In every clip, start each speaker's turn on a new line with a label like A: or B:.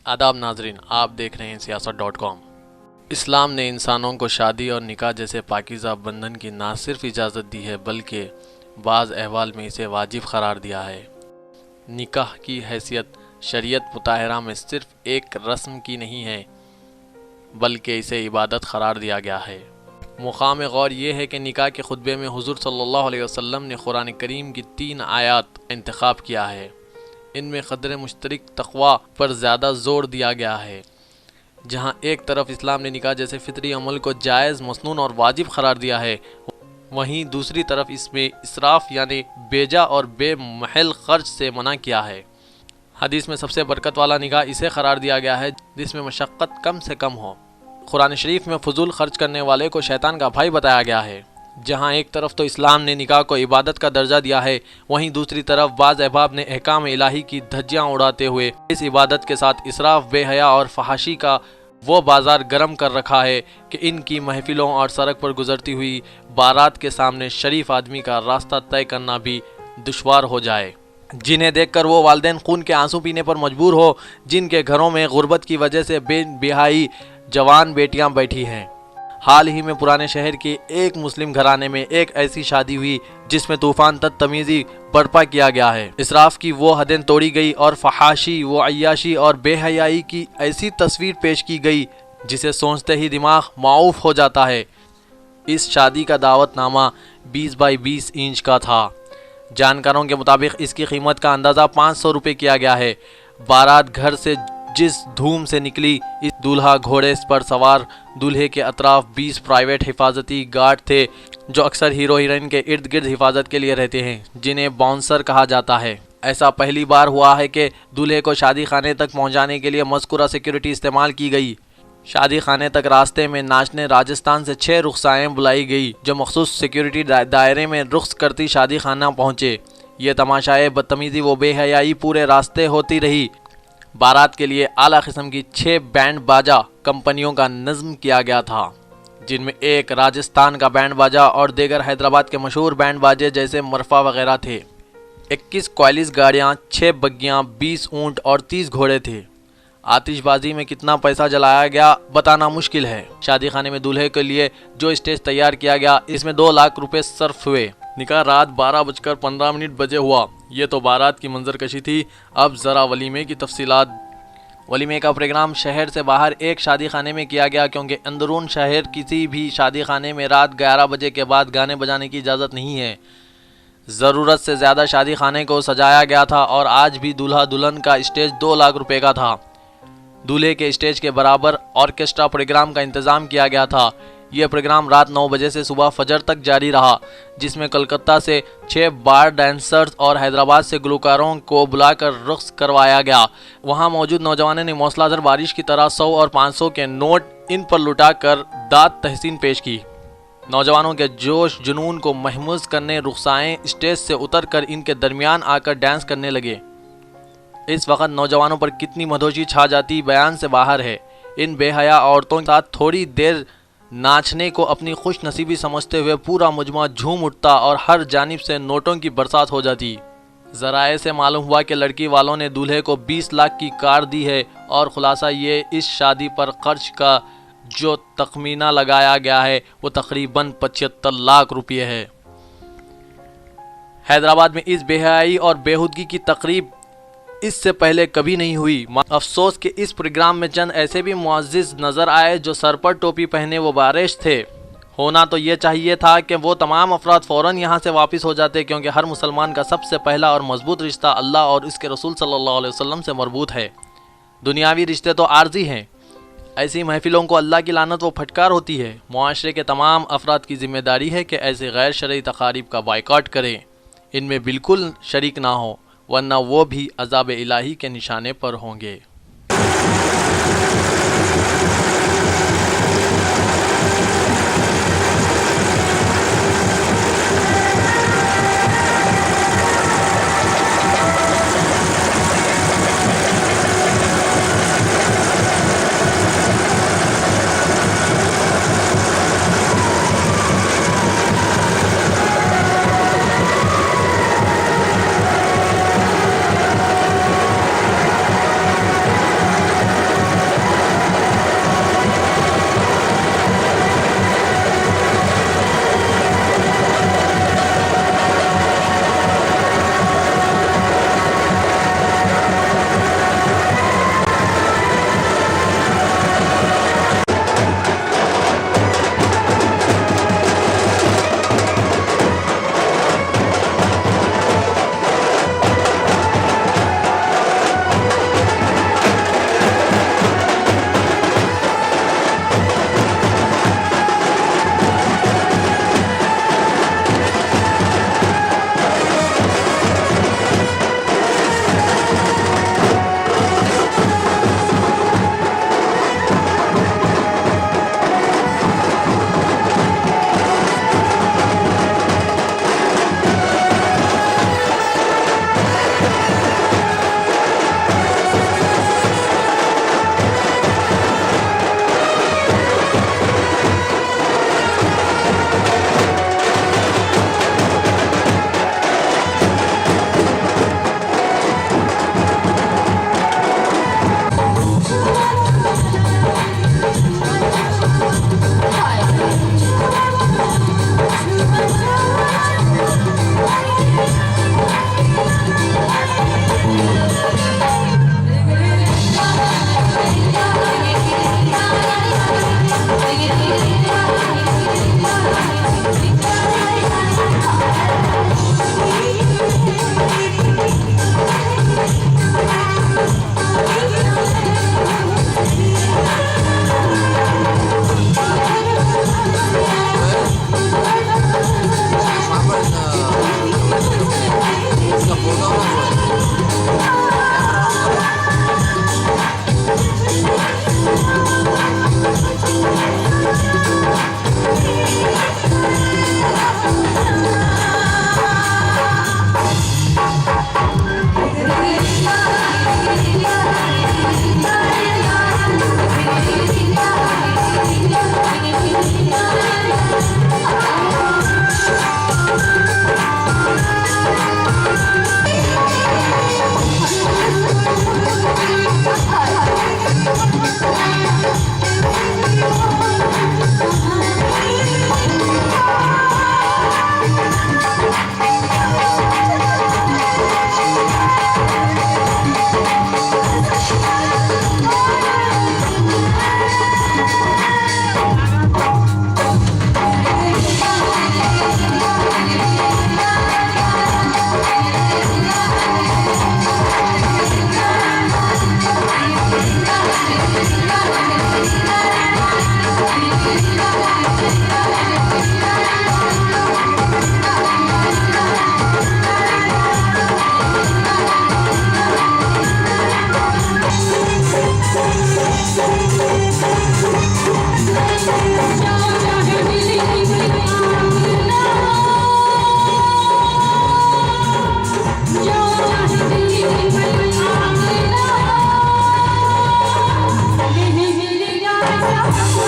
A: आदाब नाजरीन, आप देख रहे हैं सियासत.com। इस्लाम ने इंसानों को शादी और निकाह जैसे पाकीज़ा बंधन की ना सिर्फ इजाज़त दी है बल्कि बाज़ अहवाल में इसे वाजिब करार दिया है। निकाह की हैसियत शरीयत मुताहरा में सिर्फ एक रस्म की नहीं है बल्कि इसे इबादत करार दिया गया है। मुकाम गौर ये है कि निकाह के खुतबे में हुज़ूर सल्लल्लाहु अलैहि वसल्लम ने कुरान करीम की 3 आयात इंतखाब किया है। इनमें क़द्र मुश्तरक तक़वा पर ज़्यादा ज़ोर दिया गया है। जहाँ एक तरफ इस्लाम ने निकाह जैसे फितरी अमल को जायज़, मसनून और वाजिब करार दिया है, वहीं दूसरी तरफ इसमें इसराफ़ यानी बेजा और बेमहल ख़र्च से मना किया है। हदीस में सबसे बरकत वाला निकाह इसे करार दिया गया है जिसमें मशक्क़त कम से कम हो। कुरान शरीफ में फ़ुज़ूल खर्च करने वाले को शैतान का भाई बताया गया है। जहाँ एक तरफ तो इस्लाम ने निकाह को इबादत का दर्जा दिया है, वहीं दूसरी तरफ बाज़ अहबाब ने अहकाम इलाही की धज्जियाँ उड़ाते हुए इस इबादत के साथ इसराफ, बेहया और फहाशी का वो बाज़ार गर्म कर रखा है कि इनकी महफिलों और सड़क पर गुजरती हुई बारात के सामने शरीफ आदमी का रास्ता तय करना भी दुश्वार हो जाए, जिन्हें देखकर वो वालिदैन खून के आंसू पीने पर मजबूर हो, जिनके घरों में गुर्बत की वजह से बेनबिहाई जवान बेटियां बैठी हैं। हाल ही में पुराने शहर के एक मुस्लिम घराने में एक ऐसी शादी हुई जिसमें तूफान तमीज़ी बर्पा किया गया है। इसराफ की वो हदें तोड़ी गई और फहाशी, वो अय्याशी और बेहयाई की ऐसी तस्वीर पेश की गई जिसे सोचते ही दिमाग माऊफ हो जाता है। इस शादी का दावतनामा 20 बाई 20 इंच का था। जानकारों के मुताबिक इसकी कीमत का अंदाज़ा 500 रुपये किया गया है। बारात घर से जिस धूम से निकली, इस दूल्हा घोड़े पर सवार, दूल्हे के अतराफ 20 प्राइवेट हिफाजती गार्ड थे जो अक्सर हीरो हीरोइन के इर्द गिर्द हिफाजत के लिए रहते हैं, जिन्हें बाउंसर कहा जाता है। ऐसा पहली बार हुआ है कि दूल्हे को शादी खाने तक पहुंचाने के लिए मज़कूरा सिक्योरिटी इस्तेमाल की गई। शादी खाने तक रास्ते में नाचने राजस्थान से 6 रुखसाएँ बुलाई गई जो मखसूस सिक्योरिटी दायरे में रुख्स करती शादी खाना पहुँचे। ये तमाशाए बदतमीज़ी व बेहयाई पूरे रास्ते होती रही। बारात के लिए आला किस्म की 6 बैंड बाजा कंपनियों का नज़्म किया गया था, जिनमें एक राजस्थान का बैंड बाजा और दीगर हैदराबाद के मशहूर बैंड बाजे जैसे मरफा वगैरह थे। 21 क्वालिस गाड़ियाँ, 6 बग्गियाँ, 20 ऊँट और 30 घोड़े थे। आतिशबाजी में कितना पैसा जलाया गया बताना मुश्किल है। शादी खाने में दूल्हे के लिए जो स्टेज तैयार किया गया, इसमें 2 लाख रुपए सर्फ हुए। निकाह रात 12:15 बजे हुआ। ये तो बारात की मंजरकशी थी। अब ज़रा वलीमे की तफसीलात। वलीमे का प्रोग्राम शहर से बाहर एक शादी खाने में किया गया, क्योंकि अंदरून शहर किसी भी शादी खाने में रात 11 बजे के बाद गाने बजाने की इजाज़त नहीं है। ज़रूरत से ज़्यादा शादी खाने को सजाया गया था और आज भी दूल्हा दुल्हन का स्टेज 2 लाख रुपए का था। दूल्हे के स्टेज के बराबर ऑर्केस्ट्रा प्रोग्राम का इंतज़ाम किया गया था। यह प्रोग्राम रात 9 बजे से सुबह फजर तक जारी रहा, जिसमें कलकत्ता से 6 बार डांसर्स और हैदराबाद से गुलकारों को बुलाकर रक़्स करवाया गया। वहां मौजूद नौजवानों ने मौसलाधार बारिश की तरह 100 और 500 के नोट इन पर लुटाकर दाद तहसीन पेश की। नौजवानों के जोश जुनून को महमूज करने रुखसाएँ स्टेज से उतरकर इनके दरमियान आकर डांस करने लगे। इस वक्त नौजवानों पर कितनी मदहोशी छा जाती बयान से बाहर है। इन बेहया औरतों के साथ थोड़ी देर नाचने को अपनी खुश नसीबी समझते हुए पूरा मुजमा झूम उठता और हर जानिब से नोटों की बरसात हो जाती। ज़राए से मालूम हुआ कि लड़की वालों ने दूल्हे को 20 लाख की कार दी है और ख़ुलासा ये इस शादी पर खर्च का जो तखमीना लगाया गया है वो तकरीबन 75 लाख रुपये है। हैदराबाद में इस बेहयाई और बेहुदगी की तकरीब इससे पहले कभी नहीं हुई। अफसोस कि इस प्रोग्राम में चंद ऐसे भी मुअज़्ज़िज़ नज़र आए जो सर पर टोपी पहने वो बारिश थे। होना तो ये चाहिए था कि वो तमाम अफराद फ़ौरन यहाँ से वापस हो जाते, क्योंकि हर मुसलमान का सबसे पहला और मजबूत रिश्ता अल्लाह और इसके रसूल सल्लल्लाहु अलैहि वसल्लम से मरबूत है। दुनियावी रिश्ते तो आर्जी हैं। ऐसी महफिलों को अल्लाह की लानत व फटकार होती है। मुआशरे के तमाम अफराद की जिम्मेदारी है कि ऐसे गैर शरई तकारीब का बायकॉट करें, इनमें बिल्कुल शरीक ना हो, वरना वो भी अज़ाब इलाही के निशाने पर होंगे।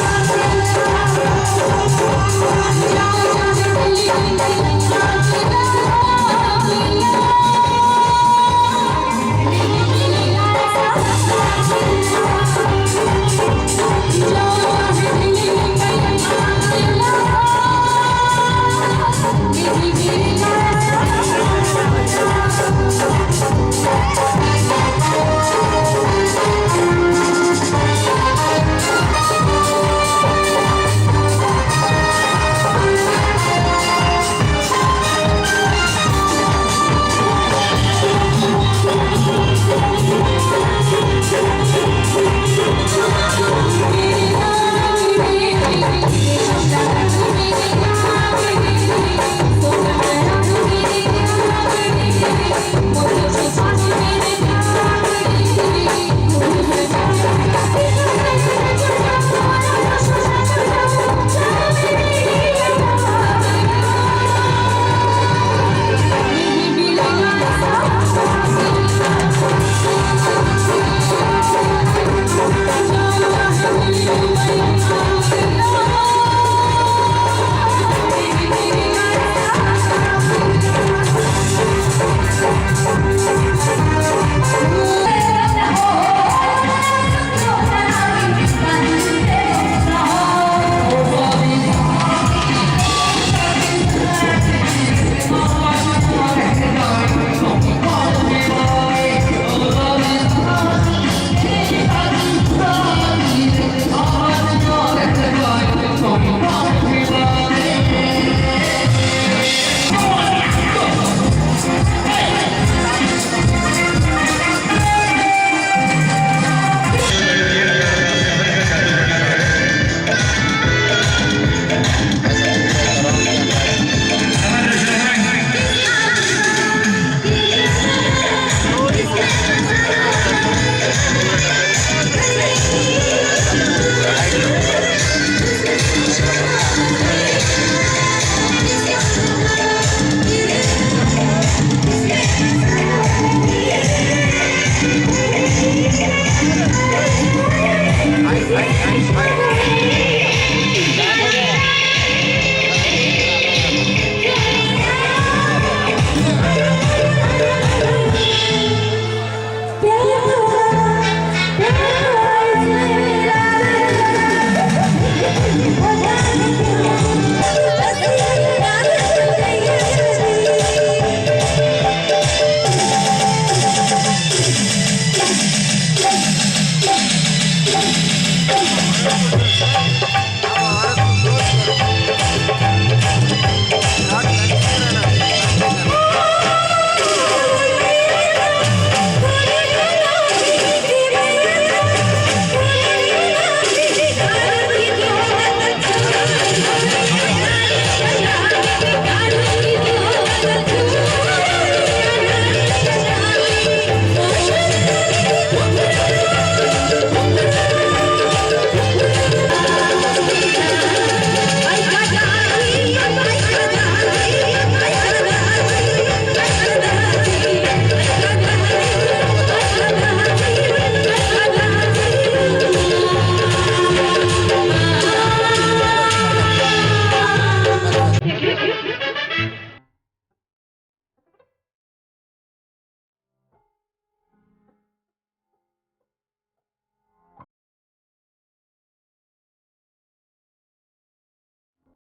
B: Thank you.